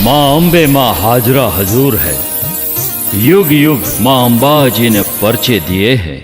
माँ अम्बे माँ हाजरा हजूर है, युग युग माँ अम्बा जी ने पर्चे दिए हैं।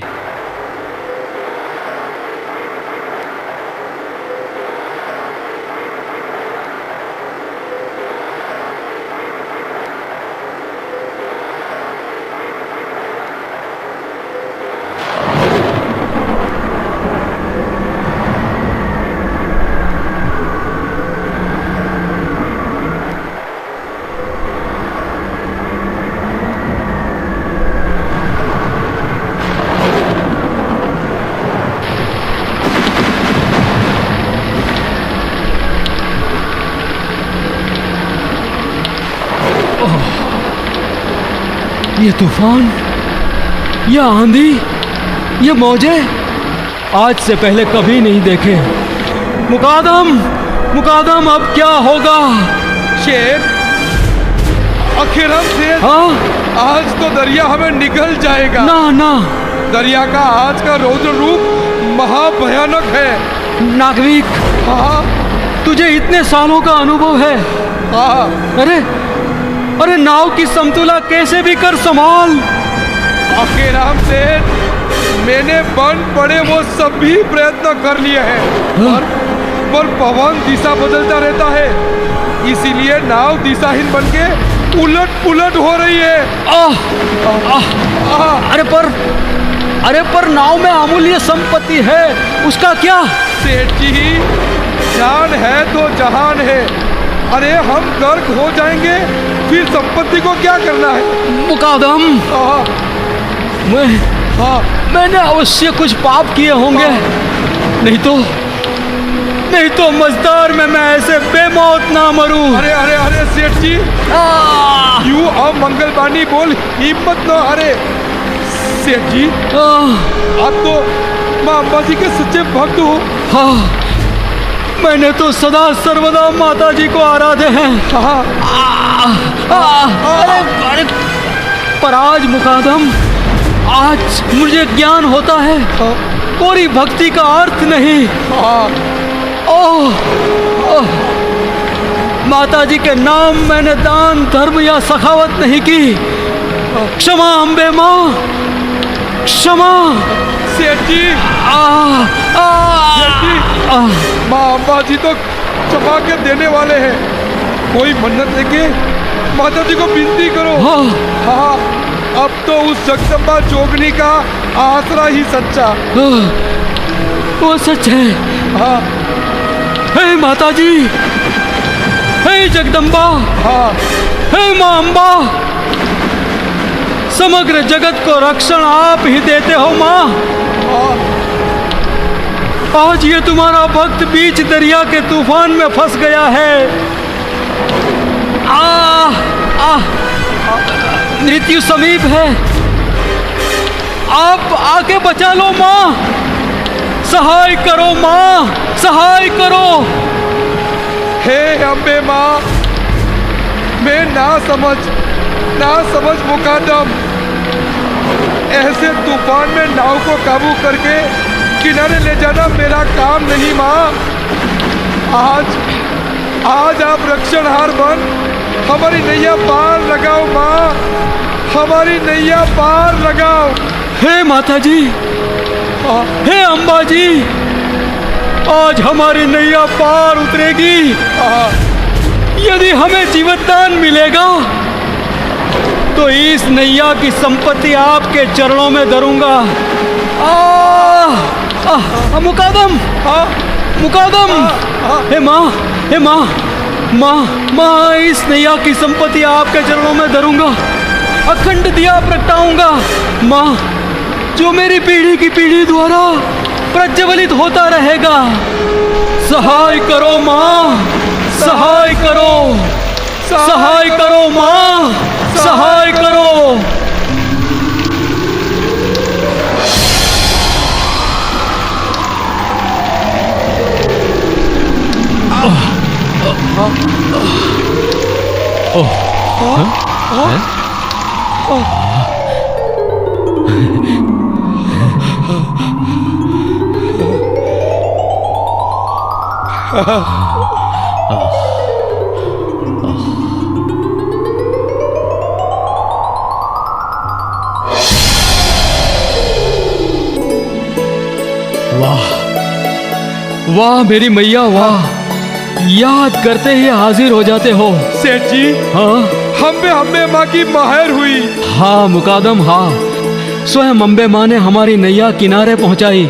ये तूफान, ये आंधी, ये मौजे आज से पहले कभी नहीं देखे। मुकादम, मुकादम, अब क्या होगा? शेर, आखिर हम से हाँ? आज तो दरिया हमें निगल जाएगा। ना ना, दरिया का आज का रौद्र रूप महाभयानक है। नागरिक, हाँ तुझे इतने सालों का अनुभव है। हाँ। अरे अरे, नाव की समतुला कैसे भी कर संभाल। आखिर हम से मैंने बन पड़े वो सभी प्रयत्न कर लिए हैं, पर पवन दिशा बदलता रहता है, इसीलिए नाव दिशाहीन बन के उलट पुलट हो रही है। अरे पर नाव में अमूल्य संपत्ति है, उसका क्या? सेठ जी, जान है तो जहान है। अरे हम गर्क हो जाएंगे, फिर संपत्ति को क्या करना है? मुकादम, मैंने अवश्य कुछ पाप किए होंगे, नहीं तो मझधार में मैं ऐसे बेमौत ना मरूं। अरे अरे अरे सेठ जी, यू अमंगलवाणी बोल, हिम्मत न हारे। सेठ जी, आप तो माँ अम्बा जी के सच्चे भक्त हो। हाँ, मैंने तो सदा सर्वदा माता जी को आराधे हैं। अरे पर आज मुकादम, आज मुझे ज्ञान होता है, पूरी भक्ति का अर्थ नहीं। माता जी के नाम मैंने दान धर्म या सखावत नहीं की। क्षमा अम्बे माँ, क्षमा। सेठ जी, माँ अम्बा जी तो क्षमा के देने वाले हैं। कोई मन्नत लेके माता जी को विनती करो। हाँ, अब तो उस जगदम्बा जोगनी का आसरा ही सच्चा। वो सच है। हाँ। हे माता जी, हे जगदम्बा, हाँ। हे माँ अम्बा, समग्र जगत को रक्षण आप ही देते हो माँ। आज ये तुम्हारा भक्त बीच दरिया के तूफान में फंस गया है। मृत्यु समीप है, आप आके बचा लो माँ। सहाय करो माँ, सहाय करो। हे अम्बे माँ, मैं ना समझ मुकादम, ऐसे तूफान में नाव को काबू करके किनारे ले जाना मेरा काम नहीं माँ। आज आप रक्षणहार बन हमारी नैया पार लगाओ माँ, हमारी नैया पार लगाओ। हे माता जी, हे अम्बा जी, आज हमारी नैया पार उतरेगी। यदि हमें जीवनदान मिलेगा तो इस नैया की संपत्ति आपके चरणों में धरूंगा। मुकादम, मुकादम, हे माँ, हे माँ, माँ, इस नैया की संपत्ति आपके चरणों में धरूंगा, अखंड दिया प्रगटाऊंगा माँ, जो मेरी पीढ़ी की पीढ़ी द्वारा प्रज्वलित होता रहेगा। सहाय करो माँ, सहाय करो, सहाय करो माँ, सहाय करो। वाह वाह मेरी मैया वाह, याद करते ही हाजिर हो जाते हो। सेठ जी, हाँ अम्बे माँ की महर हुई। हाँ मुकादम हाँ, स्वयं अम्बे माँ ने हमारी नैया किनारे पहुंचाई।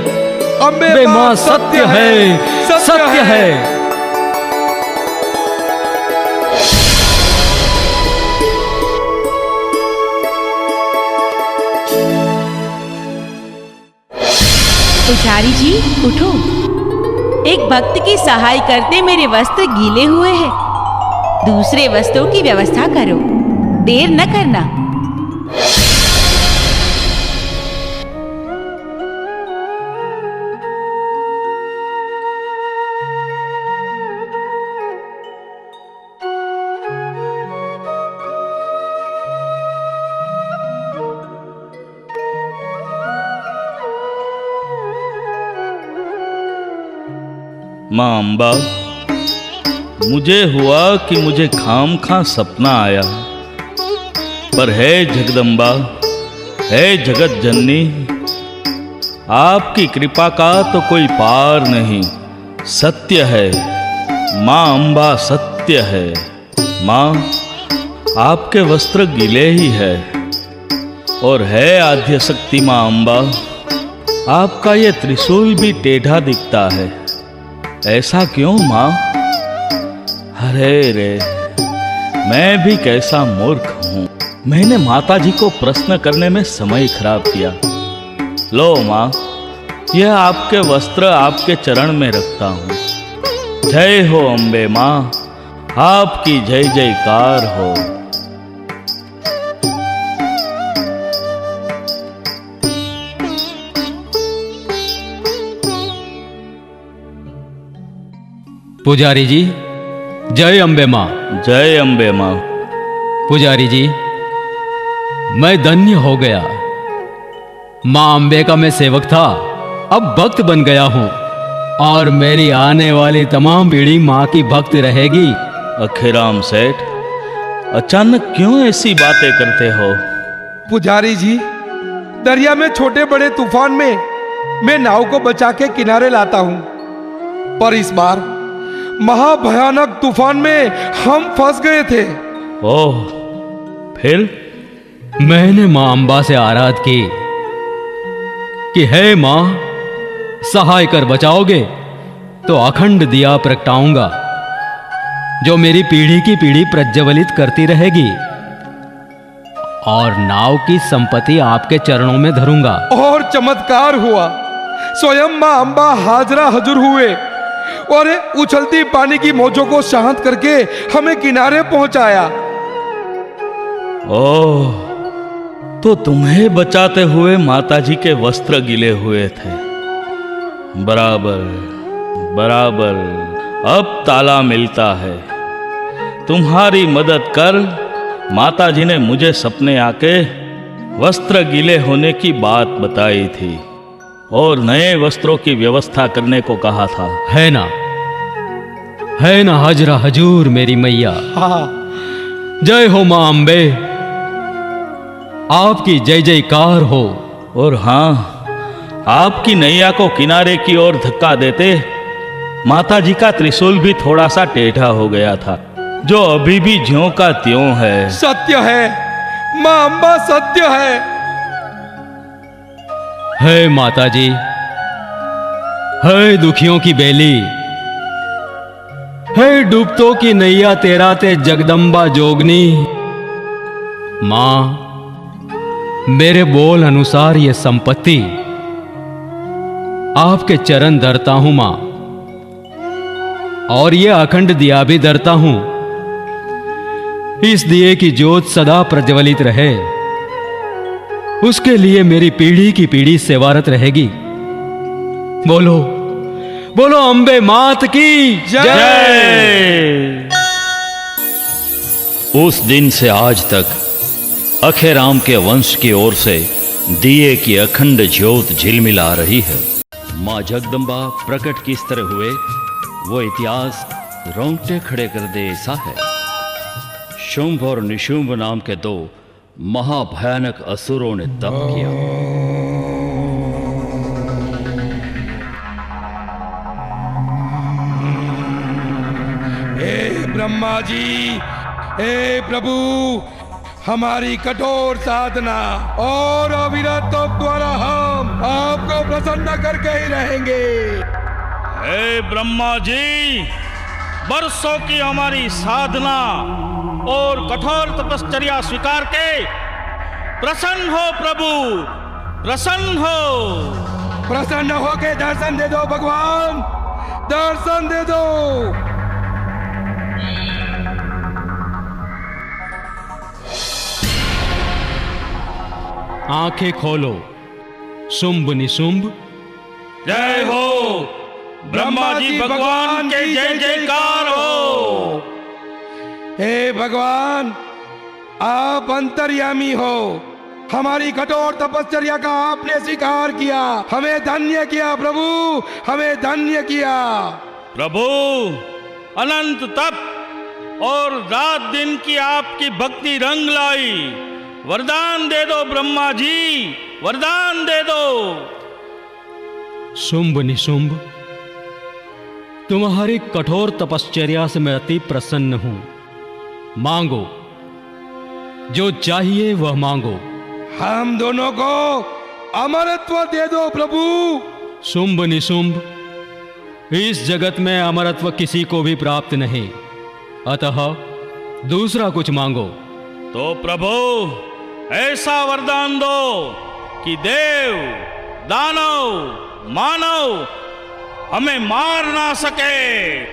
अम्बे माँ सत्य है, सत्य है। पुजारी जी उठो, एक भक्त की सहाय करते मेरे वस्त्र गीले हुए हैं, दूसरे वस्त्रों की व्यवस्था करो, देर न करना। माँ अम्बा, मुझे हुआ कि मुझे खाम खा सपना आया, पर है जगदम्बा, है जगत जननी, आपकी कृपा का तो कोई पार नहीं। सत्य है माँ अम्बा, सत्य है माँ, आपके वस्त्र गीले ही है, और है आद्य शक्ति माँ अम्बा, आपका ये त्रिशूल भी टेढ़ा दिखता है। ऐसा क्यों माँ? अरे रे, मैं भी कैसा मूर्ख हूँ, मैंने माता जी को प्रश्न करने में समय खराब किया। लो माँ, यह आपके वस्त्र आपके चरण में रखता हूँ। जय हो अम्बे माँ, आपकी जय जयकार हो। पुजारी जी, जय अम्बे माँ। जय अम्बे माँ। पुजारी जी, मैं धन्य हो गया। माँ अम्बे का मैं सेवक था, अब भक्त बन गया हूँ, और मेरी आने वाली तमाम पीढ़ी माँ की भक्त रहेगी। अखेराम सेठ, अचानक क्यों ऐसी बातें करते हो? पुजारी जी, दरिया में छोटे बड़े तूफान में मैं नाव को बचा के किनारे लाता हूँ, पर इस बार महाभयानक तूफान में हम फंस गए थे। ओह, फिर? मैंने माँ अम्बा से आराध की कि हे माँ, सहाय कर बचाओगे तो अखंड दिया प्रगटाऊंगा, जो मेरी पीढ़ी की पीढ़ी प्रज्वलित करती रहेगी, और नाव की संपत्ति आपके चरणों में धरूंगा। और चमत्कार हुआ, स्वयं माँ अम्बा हाजरा हजूर हुए और उछलती पानी की मौजों को शांत करके हमें किनारे पहुंचाया। ओह, तो तुम्हें बचाते हुए माताजी के वस्त्र गिले हुए थे। बराबर बराबर, अब ताला मिलता है। तुम्हारी मदद कर माताजी ने मुझे सपने आके वस्त्र गीले होने की बात बताई थी और नए वस्त्रों की व्यवस्था करने को कहा था। है ना हाजरा हजूर मेरी मैया। हाँ, जय हो माँ अम्बे, आपकी जय जयकार हो। और हाँ, आपकी नैया को किनारे की ओर धक्का देते माताजी का त्रिशूल भी थोड़ा सा टेढ़ा हो गया था, जो अभी भी ज्यों का त्यों है। सत्य है माँ अम्बा, सत्य है माताजी, है दुखियों की बेली, है डूबतों की नैया तेरा ते जगदम्बा जोगनी। मां, मेरे बोल अनुसार ये संपत्ति आपके चरण धरता हूं मां, और ये अखंड दिया भी धरता हूं। इस दिए की ज्योत सदा प्रज्वलित रहे, उसके लिए मेरी पीढ़ी की पीढ़ी सेवारत रहेगी। बोलो बोलो अम्बे मात की जय। उस दिन से आज तक अखेराम के वंश की ओर से दिए की अखंड ज्योत झिलमिला रही है। मां जगदम्बा प्रकट किस तरह हुए, वो इतिहास रोंगटे खड़े कर दे ऐसा है। शुंभ और निशुंभ नाम के दो महाभयानक असुरों ने तप किया। ब्रह्मा जी, हे प्रभु, हमारी कठोर साधना और अविरत तप द्वारा हम आपको प्रसन्न करके ही रहेंगे। हे ब्रह्मा जी, बरसों की हमारी साधना और कठोर तपश्चर्या स्वीकार के प्रसन्न हो प्रभु, प्रसन्न हो। प्रसन्न होके दर्शन दे दो भगवान, दर्शन दे दो। आंखें खोलो, शुंभ निशुंभ। जय हो ब्रह्मा जी भगवान के जय जयकार हो। हे भगवान, आप अंतर्यामी हो। हमारी कठोर तपश्चर्या का आपने स्वीकार किया, हमें धन्य किया प्रभु, हमें धन्य किया। प्रभु, अनंत तप और रात दिन की आपकी भक्ति रंग लाई। वरदान दे दो ब्रह्मा जी, वरदान दे दो। शुंभ निशुंभ, तुम्हारी कठोर तपश्चर्या से मैं अति प्रसन्न हूं। मांगो, जो चाहिए वह मांगो। हम दोनों को अमरत्व दे दो प्रभु। शुंभ निशुंभ, इस जगत में अमरत्व किसी को भी प्राप्त नहीं, अतः दूसरा कुछ मांगो। तो प्रभु, ऐसा वरदान दो कि देव, दानव, मानव हमें मार ना सके।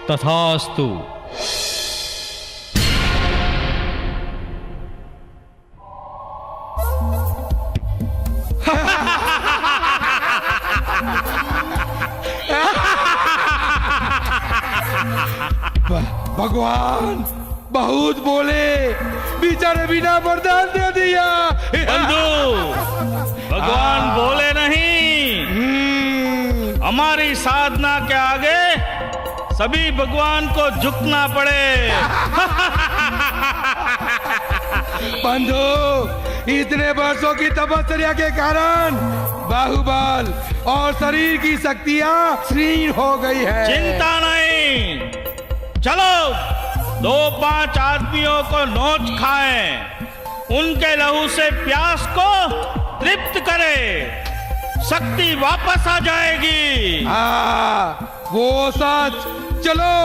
तथास्तु। भगवान बहुत बोले, बेचारे बिना वरदान दे दिया। बंधु, भगवान बोले नहीं, हमारी साधना के आगे सभी भगवान को झुकना पड़े। बंधु, इतने वर्षों की तपस्या के कारण बाहुबल और शरीर की शक्तियां क्षीण हो गई है। चिंता नहीं, चलो 2-5 आदमियों को नोच खाएं, उनके लहू से प्यास को तृप्त करें, शक्ति वापस आ जाएगी। वो सच, चलो।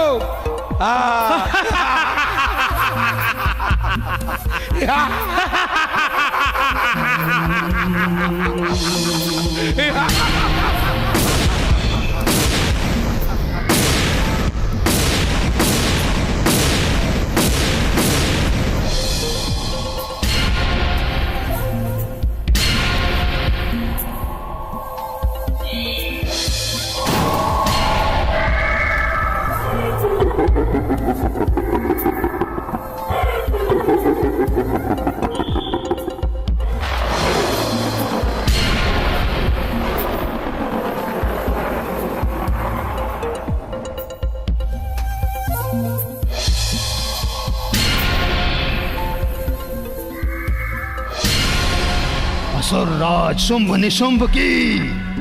असुरराज शुंभ निशुंभ की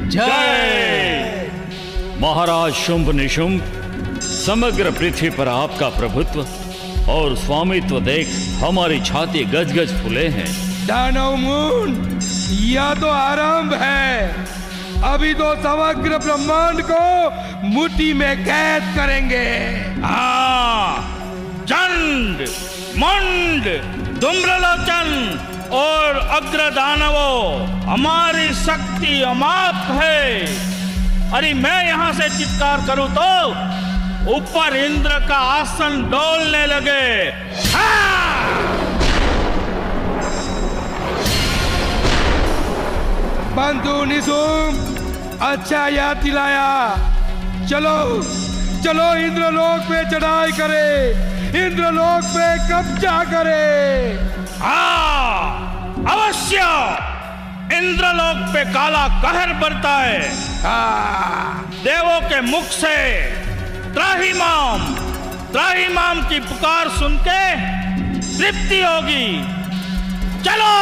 जय। महाराज शुंभ निशुंभ, समग्र पृथ्वी पर आपका प्रभुत्व और स्वामित्व देख हमारी छाती गज गज फूले हैं। दानव मून, यह तो आरंभ है, अभी तो समग्र ब्रह्मांड को मुट्ठी में कैद करेंगे। चंड, मुंड, धूम्रलोचन और अग्र दानवों, हमारी शक्ति अमाप है। अरे मैं यहां से चित्कार करूं तो ऊपर इंद्र का आसन डोलने लगे। बंधु निशुंभ, अच्छा याद दिलाया। चलो चलो, इंद्रलोक पे चढ़ाई करे, इंद्रलोक पे कब्जा करे। अवश्य इंद्रलोक पे काला कहर बरता है। देवों के मुख से त्राहिमाम, त्राहिमाम की पुकार सुन के तृप्ति होगी। चलो।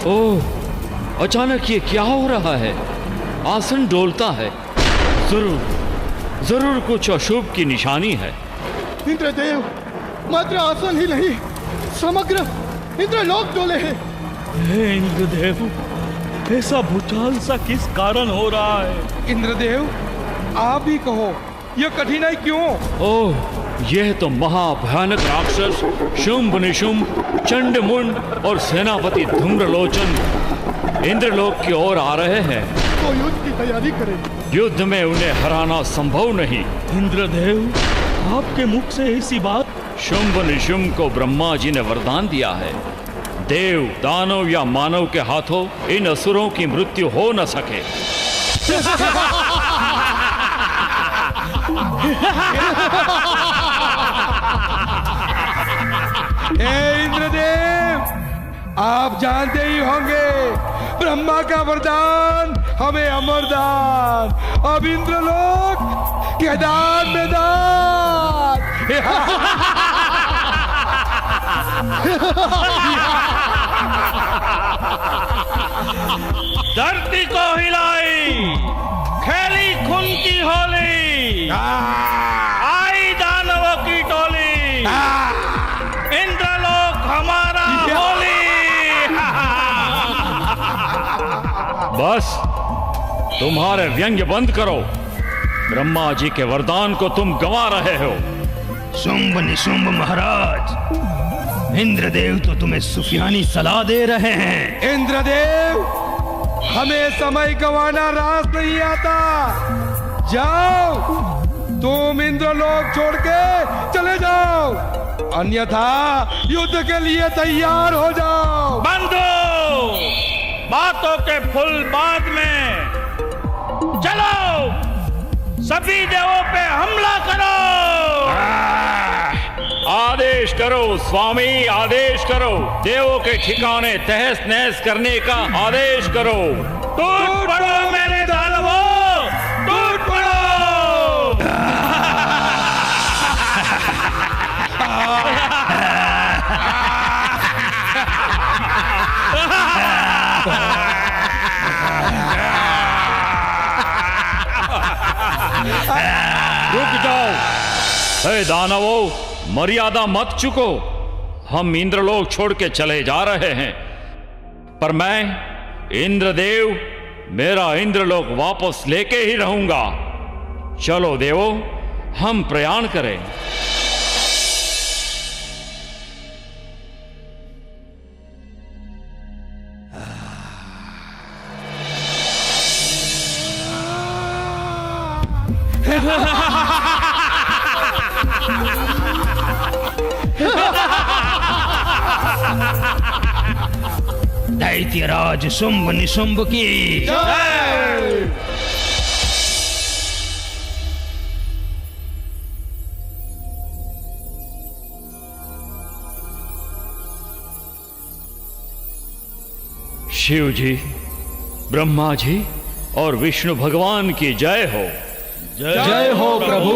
ओह, अचानक ये क्या हो रहा है? आसन डोलता है। जरूर कुछ अशुभ की निशानी है। इंद्रदेव, मात्र आसन ही नहीं, समग्र इंद्रलोक डोले हैं। हे इंद्रदेव, ऐसा भूचाल सा किस कारण हो रहा है? इंद्रदेव, आप ही कहो, यह कठिनाई क्यों? ओह, यह तो महाभयानक राक्षस शुंभ निशुंभ, चंडमुंड और सेनापति धूम्रलोचन इंद्रलोक की ओर आ रहे हैं। तो युद्ध की तैयारी करें। युद्ध में उन्हें हराना संभव नहीं। इंद्रदेव, आपके मुख से ऐसी बात? शुंभ निशुंभ को ब्रह्मा जी ने वरदान दिया है, देव, दानव या मानव के हाथों इन असुरों की मृत्यु हो न सके। हे इंद्रदेव, आप जानते ही होंगे, ब्रह्मा का वरदान हमें अमरदान, अब इंद्रलोक केदार में दान। धरती को हिलाई, खेली खून की होली, आई दानवों की टोली, इंद्रलोक हमारा होली। बस तुम्हारे व्यंग्य बंद करो। ब्रह्मा जी के वरदान को तुम गंवा रहे हो। शुंभ निशुंभ महाराज, इंद्रदेव तो तुम्हें सुफियानी सलाह दे रहे हैं। इंद्रदेव, हमें समय गंवाना रास नहीं आता। जाओ, तुम इंद्रलोक छोड़ के चले जाओ, अन्यथा युद्ध के लिए तैयार हो जाओ। बंधु, बातों के फुल बाद में, चलो सभी देवों पे हमला करो। आदेश करो स्वामी, आदेश करो। देवों के ठिकाने तहस नहस करने का आदेश करो। टूट पड़ो मेरे दानवों, टूट पड़ो। रुक जाओ। हे दानवों, मर्यादा मत चुको। हम इंद्रलोक छोड़ के चले जा रहे हैं, पर मैं इंद्रदेव मेरा इंद्रलोक वापस लेके ही रहूंगा। चलो देवों, हम प्रयाण करें। दैत्यराज शुंभ निशुंभ की शिव जी, ब्रह्मा जी और विष्णु भगवान की जय हो। जय हो प्रभु,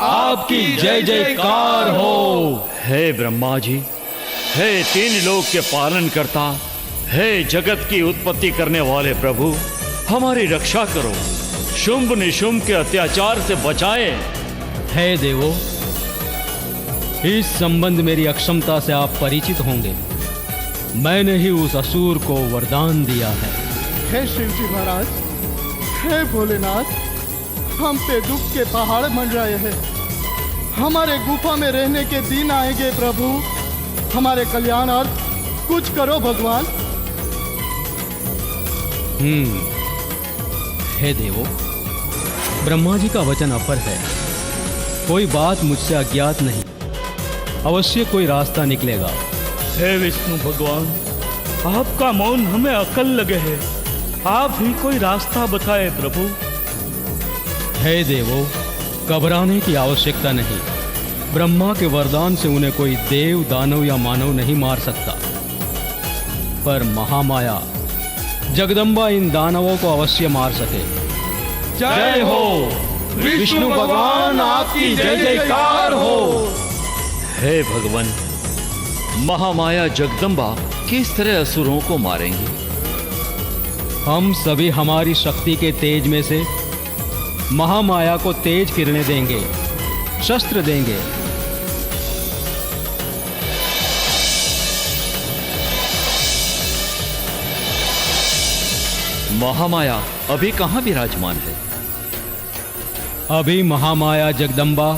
आपकी जय जयकार हो। हे ब्रह्मा जी, हे तीन लोक के पालन करता, हे जगत की उत्पत्ति करने वाले प्रभु, हमारी रक्षा करो, शुंभ निशुंभ के अत्याचार से बचाए। हे देवो, इस संबंध मेरी अक्षमता से आप परिचित होंगे। मैंने ही उस असुर को वरदान दिया है। हे शिव जी महाराज, हे भोलेनाथ, हम पे दुख के पहाड़ मंडराए हैं। हमारे गुफा में रहने के दिन आएंगे प्रभु, हमारे कल्याणार्थ कुछ करो भगवान। हे देवो, ब्रह्मा जी का वचन अपर है, कोई बात मुझसे अज्ञात नहीं, अवश्य कोई रास्ता निकलेगा। हे विष्णु भगवान, आपका मौन हमें अकल लगे है, आप ही कोई रास्ता बताए प्रभु। हे देवो, घबराने की आवश्यकता नहीं। ब्रह्मा के वरदान से उन्हें कोई देव, दानव या मानव नहीं मार सकता, पर महामाया जगदम्बा इन दानवों को अवश्य मार सके। जय हो विष्णु भगवान, आपकी जय जयकार हो। हे भगवान, महामाया जगदम्बा किस तरह असुरों को मारेंगे? हम सभी हमारी शक्ति के तेज में से महामाया को तेज किरणें देंगे, शस्त्र देंगे। महामाया अभी कहाँ विराजमान है? अभी महामाया जगदम्बा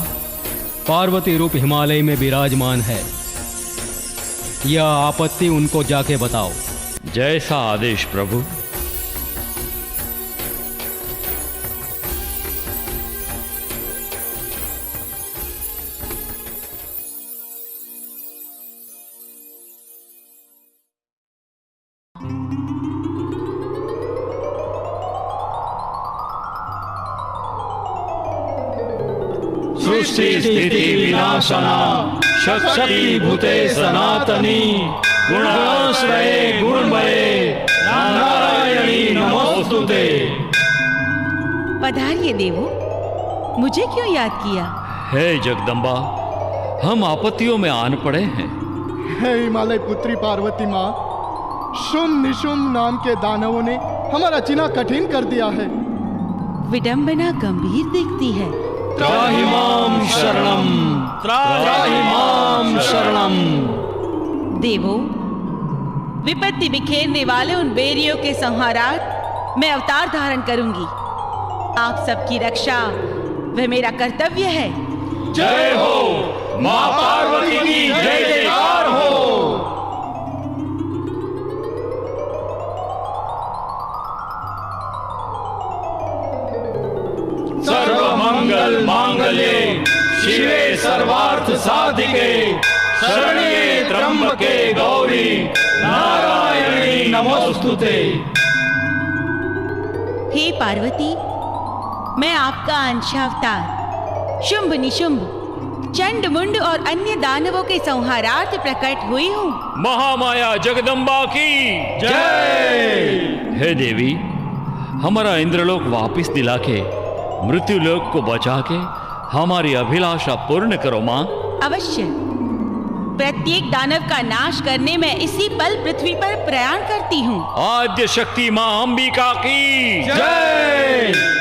पार्वती रूप हिमालय में विराजमान है। यह आपत्ति उनको जाके बताओ। जैसा आदेश प्रभु। सृष्टि स्थिति विनाशना शक्ति भूते सनातनी गुणाश्रये गुणमये नारायणी नमोस्तुते। पधारिए देवो, मुझे क्यों याद किया? हे जगदम्बा, हम आपत्तियों में आन पड़े हैं। हे हिमालय पुत्री पार्वती माँ, शुंभ निशुंभ नाम के दानवों ने हमारा जीना कठिन कर दिया है। विडंबना गंभीर दिखती है। त्राहि मां शरणम, त्राहि मां शरणम। देवो, विपत्ति बिखेरने वाले उन बेरियों के संहारार्थ मैं अवतार धारण करूंगी। आप सबकी रक्षा वह मेरा कर्तव्य है। जय हो मां पार्वती की, जय जयकार हो। सर्वमंगल मांगल्ये शिवे सर्वार्थ साधिके शरण्ये त्र्यंबके गौरी नारायणी नमोस्तुते। हे पार्वती, मैं आपका अंशावतार शुंभ निशुंभ चंड मुंड और अन्य दानवों के संहारार्थ प्रकट हुई हूँ। महामाया जगदम्बा की जय। हे देवी, हमारा इंद्रलोक वापस दिला के मृत्युलोक को बचा के हमारी अभिलाषा पूर्ण करो मां। अवश्य। प्रत्येक दानव का नाश करने में इसी पल पृथ्वी पर प्रयाण करती हूँ। आद्य शक्ति मां अंबिका की जय।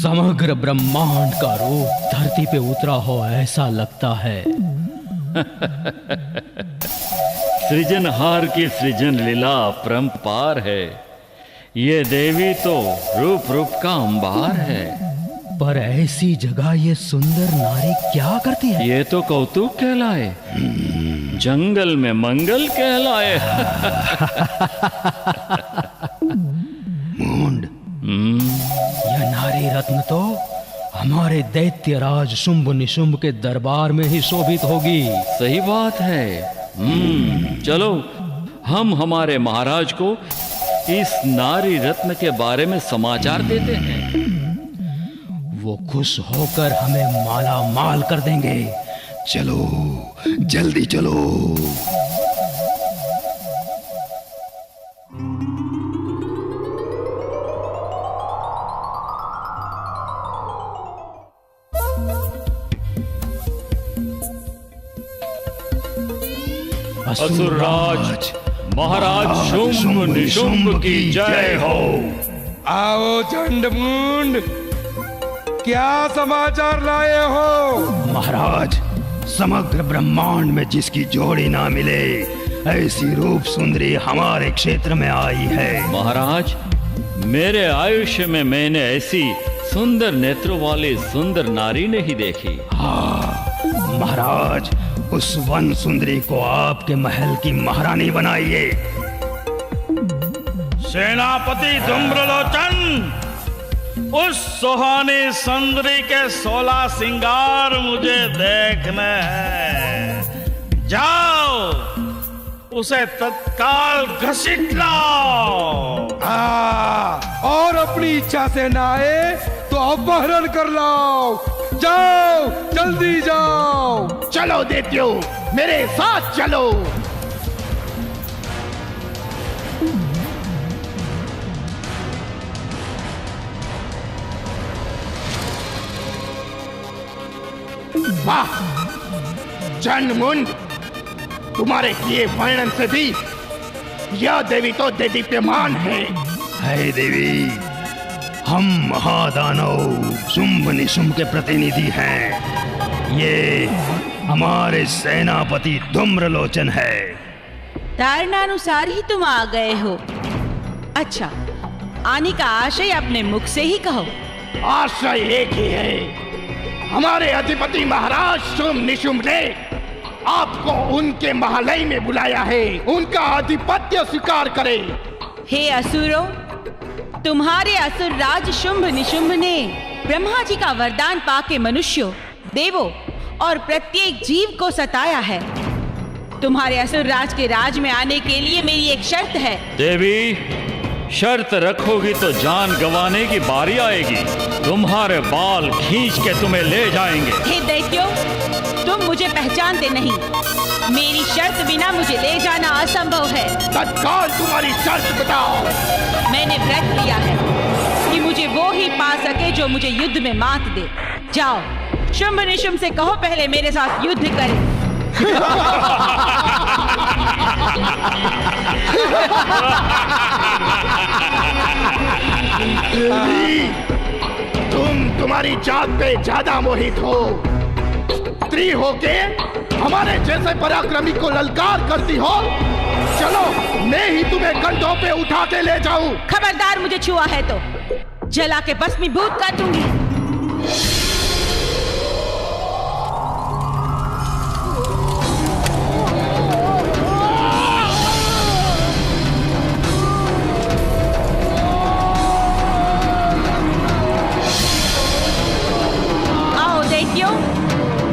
समग्र ब्रह्मांड का रूप धरती पे उतरा हो ऐसा लगता है। सृजनहार की सृजन लीला परंपार है। ये देवी तो रूप रूप का अंबार है। पर ऐसी जगह ये सुंदर नारी क्या करती है? ये तो कौतुक कहलाए, जंगल में मंगल कहलाए। मूंड, यह नारी रत्न तो हमारे दैत्यराज शुंभ निशुंभ के दरबार में ही शोभित होगी। सही बात है। चलो हम हमारे महाराज को इस नारी रत्न के बारे में समाचार देते हैं। वो खुश होकर हमें माला माल कर देंगे। चलो जल्दी चलो। असुरराज महाराज शुंभ निशुंभ की जय हो। आओ चंडमुंड, क्या समाचार लाए हो? महाराज, समग्र ब्रह्मांड में जिसकी जोड़ी ना मिले ऐसी रूप सुंदरी हमारे क्षेत्र में आई है। महाराज, मेरे आयुष्य में मैंने ऐसी सुंदर नेत्रों वाली सुंदर नारी नहीं देखी। हाँ महाराज, उस वन सुंदरी को आपके महल की महारानी बनाइए। सेनापति धूम्रलोचन, उस सुहानी सुंदरी के 16 श्रृंगार मुझे देखने हैं। जाओ उसे तत्काल घसीट लाओ। और अपनी इच्छा से ना आए तो अपहरण कर लाओ। जाओ, जल्दी जाओ। चलो दैत्यो, मेरे साथ चलो। वाह जनमुंड, तुम्हारे किए वर्णन से भी यह देवी तो देदीप्यमान है देवी, हम महादानव शुंभ निशुंभ के प्रतिनिधि हैं। ये हमारे सेनापति धूम्रलोचन है। धारणानुसार ही तुम आ गए हो। अच्छा, आने का आशय अपने मुख से ही कहो। आशय एक ही है। हमारे अधिपति महाराज शुंभ निशुंभ ने आपको उनके महालय में बुलाया है। उनका आधिपत्य स्वीकार करे। हे असुरों, तुम्हारे असुर राज शुंभ निशुंभ ने ब्रह्मा जी का वरदान पाके मनुष्यों, देवों और प्रत्येक जीव को सताया है। तुम्हारे असुर राज के राज में आने के लिए मेरी एक शर्त है। देवी, शर्त रखोगी तो जान गंवाने की बारी आएगी। तुम्हारे बाल खींच के तुम्हें ले जाएंगे। हे दैत्यों, तुम मुझे पहचानते नहीं। मेरी शर्त बिना मुझे ले जाना असंभव है। तत्काल तुम्हारी शर्त बताओ। मैंने व्रत लिया है कि मुझे वो ही पा सके जो मुझे युद्ध में मात दे। जाओ, शुंभ निशुंभ से कहो पहले मेरे साथ युद्ध करे। तुम्हारी जात पे ज्यादा मोहित हो। स्त्री होके हमारे जैसे पराक्रमी को ललकार करती हो। चलो, मैं ही तुम्हें कंधों पे उठा के ले जाऊं। खबरदार, मुझे छुआ है तो जला के भस्मीभूत कर दूंगी। आओ दैत्यों,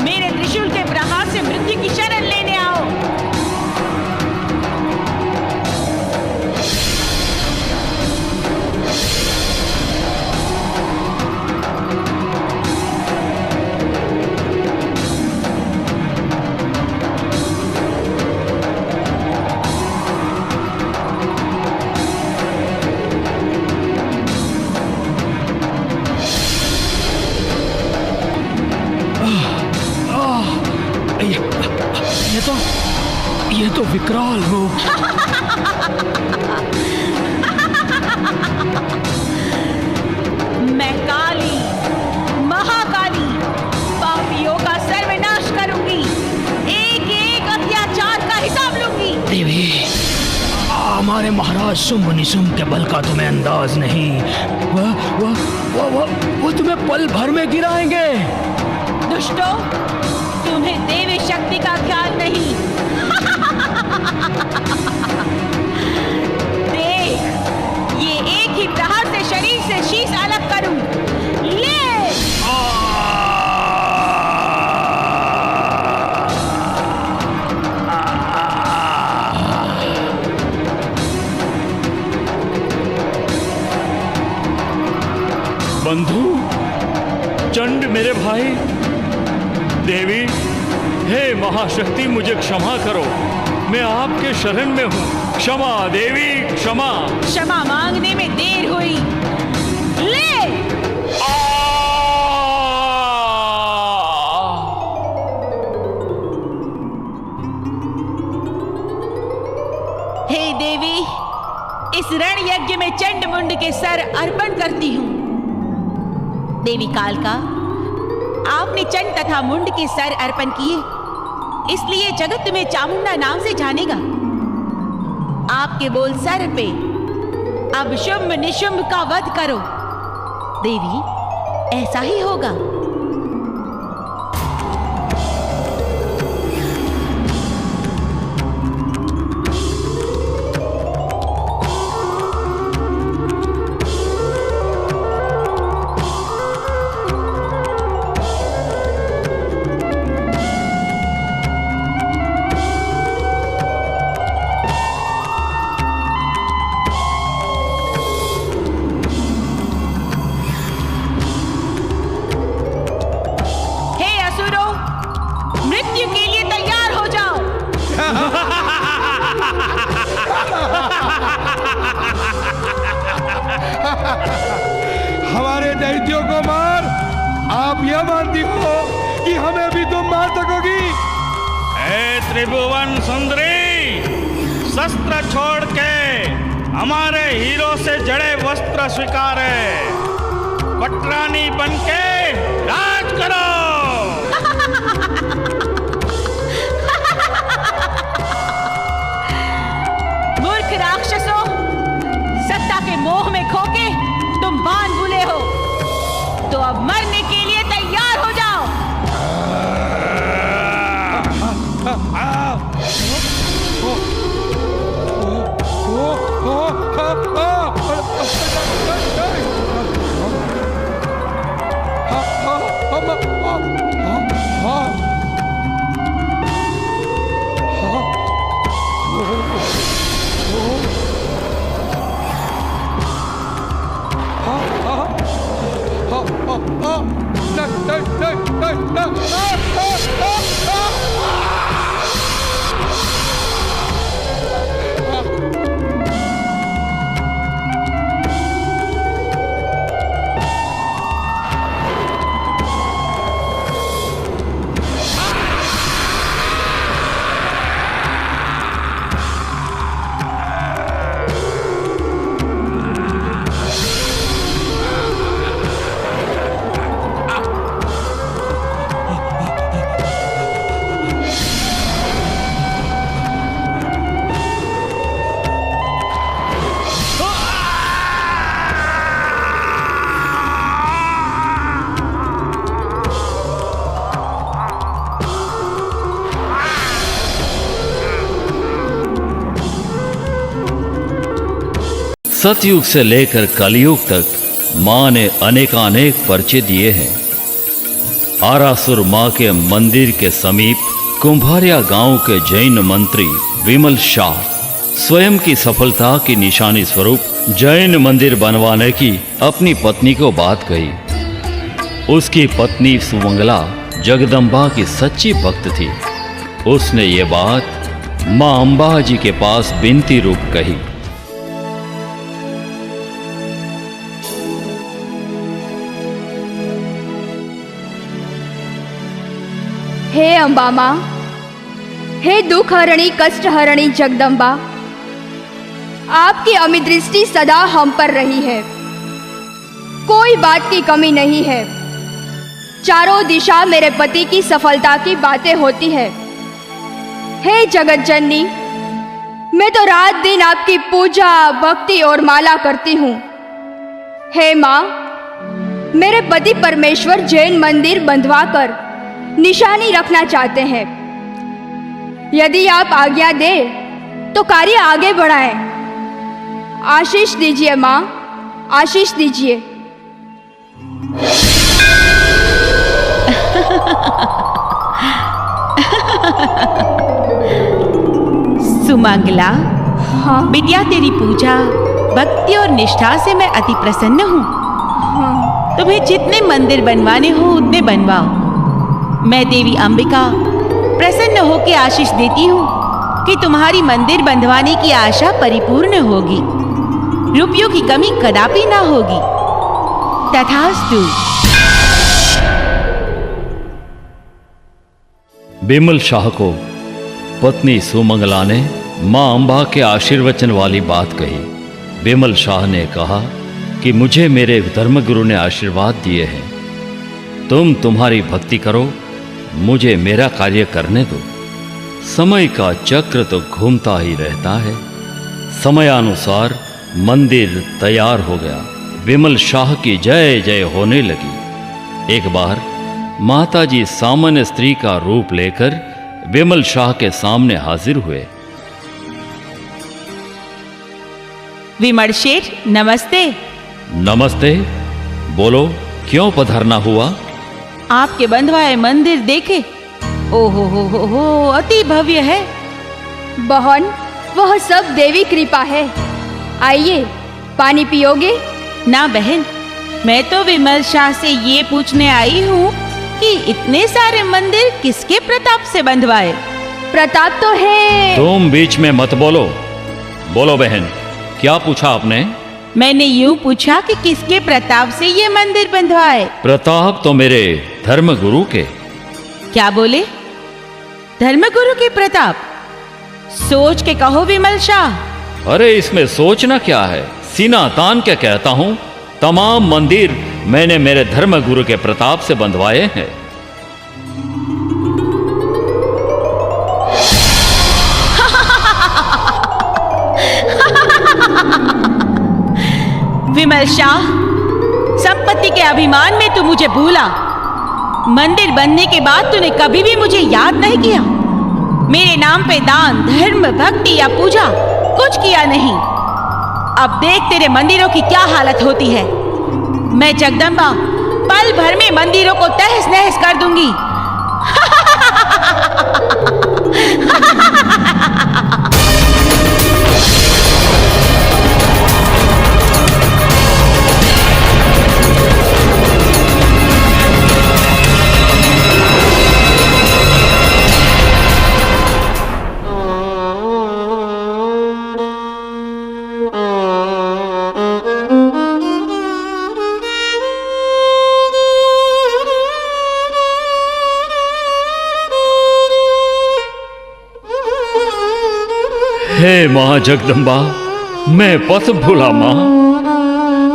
मेरे त्रिशूल के प्रहार से मृत्यु की शरण लेने आओ। ये तो विकराल रूप। मैं काली, महाकाली, पापियों का सर्वनाश करूंगी। एक एक अत्याचार का हिसाब लूंगी। देवी, हमारे महाराज शुंभ निशुंभ के बल का तुम्हें अंदाज नहीं। वो तुम्हें पल भर में गिराएंगे। दुष्टों, तुम्हें देवी शक्ति का ख्याल नहीं। देख, ये एक ही प्रहार से शरीर से शीश अलग करूं। ले! बंधु, चंड मेरे भाई। देवी, हे महाशक्ति, मुझे क्षमा करो। मैं आपके शरण में हूँ। क्षमा देवी, क्षमा। क्षमा मांगने में देर हुई। ले! हे देवी, इस रण यज्ञ में चंड मुंड के सर अर्पण करती हूँ। देवी कालका, आपने चंड तथा मुंड के सर अर्पण किए, इसलिए जगत तुम्हें चामुंडा नाम से जानेगा। आपके बोल सर पे। अब शुंभ निशुंभ का वध करो। देवी, ऐसा ही होगा। क्या मानती हो कि हमें भी तुम मार सकोगी? ए त्रिभुवन सुंदरी, शस्त्र छोड़ के हमारे हीरो से जड़े वस्त्र स्वीकारे, पटरानी बनके राज करो। मूर्ख राक्षसों, सत्ता के मोह में खोके तुम बांध भूले हो, तो अब मरने के लिए तैयार हो जाओ। सतयुग से लेकर कलयुग तक मां ने अनेकानेक पर्चे दिए हैं। आरासुर मां के मंदिर के समीप कुंभारिया गांव के जैन मंत्री विमल शाह स्वयं की सफलता की निशानी स्वरूप जैन मंदिर बनवाने की अपनी पत्नी को बात कही। उसकी पत्नी सुमंगला जगदम्बा की सच्ची भक्त थी। उसने ये बात मां अंबा जी के पास विनती रूप कही। हे अम्बा माँ, हे दुख हरणी कष्ट हरणी जगदम्बा, आपकी अमित दृष्टि सदा हम पर रही है, कोई बात की कमी नहीं है। चारों दिशा मेरे पति की सफलता की बातें होती है। हे जगत जननी, मैं तो रात दिन आपकी पूजा भक्ति और माला करती हूँ। हे माँ, मेरे पति परमेश्वर जैन मंदिर बंधवाकर निशानी रखना चाहते हैं। यदि आप आज्ञा दें तो कार्य आगे बढ़ाएं। आशीष दीजिए माँ, आशीष दीजिए। सुमंगला, हाँ बिटिया, तेरी पूजा भक्ति और निष्ठा से मैं अति प्रसन्न हूँ। हाँ तुम्हें जितने मंदिर बनवाने हो उतने बनवाओ। मैं देवी अंबिका प्रसन्न होकर आशीष देती हूँ कि तुम्हारी मंदिर बंधवाने की आशा परिपूर्ण होगी, रुपयों की कमी कदापि ना होगी। तथास्तु। विमल शाह को पत्नी सुमंगला ने मां अंबा के आशीर्वचन वाली बात कही। विमल शाह ने कहा कि मुझे मेरे धर्मगुरु ने आशीर्वाद दिए हैं, तुम्हारी भक्ति करो, मुझे मेरा कार्य करने दो। समय का चक्र तो घूमता ही रहता है। समयानुसार मंदिर तैयार हो गया। विमल शाह की जय जय होने लगी। एक बार माताजी सामान्य स्त्री का रूप लेकर विमल शाह के सामने हाजिर हुए। विमल शेठ, नमस्ते। नमस्ते, बोलो क्यों पधारना हुआ? आपके बंधवाए मंदिर देखे, ओहो हो, अति भव्य है। बहन, वह सब देवी कृपा है। आइए, पानी पियोगे? ना बहन, मैं तो विमल शाह से ये पूछने आई हूँ कि इतने सारे मंदिर किसके प्रताप से बंधवाए? प्रताप तो है। तुम बीच में मत बोलो। बोलो बहन, क्या पूछा आपने? मैंने यूं पूछा कि किसके प्रताप से ये मंदिर बंधवाए। प्रताप तो मेरे धर्मगुरु के। क्या बोले? धर्मगुरु के प्रताप? सोच के कहो विमल शाह। अरे इसमें सोचना क्या है, सीना तान के कहता हूं, तमाम मंदिर मैंने मेरे धर्मगुरु के प्रताप से बंधवाए हैं। विमल शाह, संपत्ति के अभिमान में तू मुझे भूला। मंदिर बनने के बाद तूने कभी भी मुझे याद नहीं किया। मेरे नाम पे दान, धर्म, भक्ति या पूजा कुछ किया नहीं। अब देख तेरे मंदिरों की क्या हालत होती है। मैं जगदम्बा पल भर में मंदिरों को तहस नहस कर दूंगी। हे मां जगदम्बा, मैं पथ भूला मां,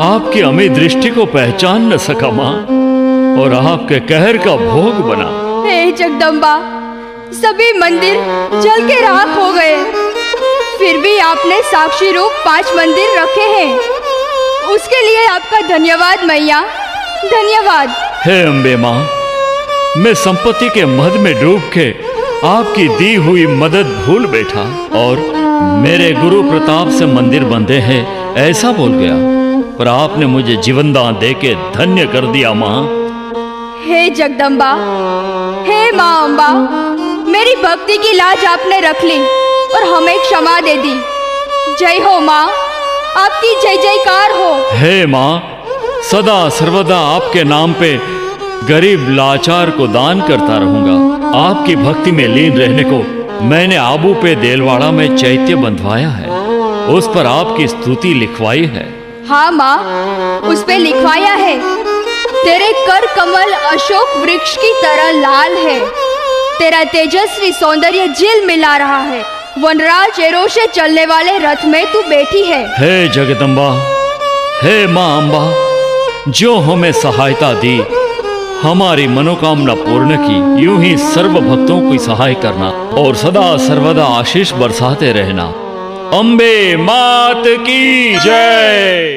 आपकी अमी दृष्टि को पहचान न सका मां, और आपके कहर का भोग बना। हे जगदम्बा, सभी मंदिर जल के राख हो गए, फिर भी आपने साक्षी रूप 5 मंदिर रखे हैं। उसके लिए आपका धन्यवाद मैया, धन्यवाद। हे अम्बे मां, मैं संपत्ति के मद में डूब के आपकी दी हुई मदद भूल बैठा और मेरे गुरु प्रताप से मंदिर बंधे हैं ऐसा बोल गया, पर आपने मुझे जीवनदान देके धन्य कर दिया मां। हे जगदम्बा, हे माँ अम्बा, मेरी भक्ति की लाज आपने रख ली और हमें क्षमा दे दी। जय हो माँ, आपकी जय जयकार हो। हे मां, सदा सर्वदा आपके नाम पे गरीब लाचार को दान करता रहूंगा। आपकी भक्ति में लीन रहने को मैंने आबू पे देलवाड़ा में चैत्य बंधवाया है, उस पर आपकी स्तुति लिखवाई है। हाँ माँ, उस पे लिखवाया है। तेरे कर कमल अशोक वृक्ष की तरह लाल है, तेरा तेजस्वी सौंदर्य झिल मिला रहा है। वनराज एरो से चलने वाले रथ में तू बैठी है। हे जगदम्बा, हे मां अम्बा, जो हमें सहायता दी, हमारी मनोकामना पूर्ण की, यूं ही सर्व भक्तों की सहाय करना और सदा सर्वदा आशीष बरसाते रहना। अम्बे मात की जय।